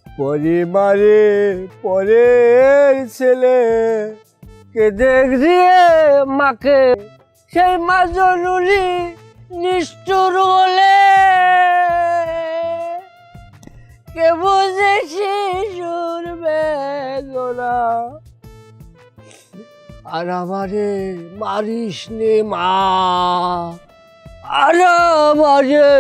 পরিবারে পরের ছেলে কে দেখ দিয়ে মাকে সেই মা জননী নিষ্ঠুর হলে কে বুঝে শিশুর বেদনা আর আমারে মারিস নে মা আর আমারে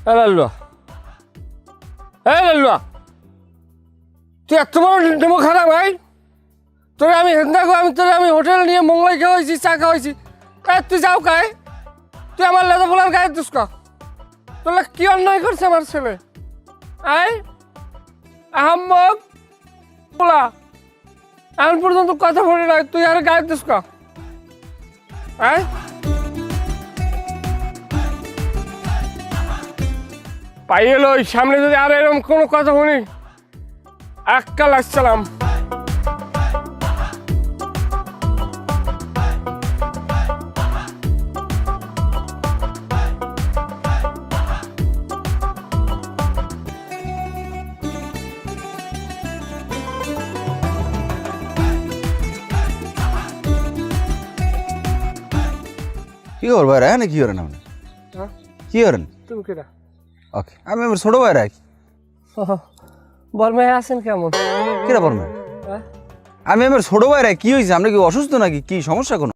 লাল্লুয়া লাল্লুয়া তুই এত বড় নেমো খারাপ ভাই তোরে আমি আমি হোটেল নিয়ে মোংলাই খাওয়াইছি চা খাওয়াইছি তুই যাও কায় তুই আমার লেদা ফোলার গায়ে দিস তোর কি অন্যায় করছে আমার ছেলে আয় আহম্মক বলা এখন পর্যন্ত কথা বলে না তুই আর গায়ে দিস আয় পাইয়ে লই সামনে যদি আর এরকম কোনো কথা শুনি একটা লাগছিলাম কি করবো ভাইরা না কি করেন আপনি কি করেন তুমি কেটা ওকে আমি আমার ছোট ভাইরা বর্মায় আছেন কেমন কিরা বর্মা আমি আমার ছোট ভাইরা কি হয়েছে আপনি কি অসুস্থ নাকি কি সমস্যা কোনো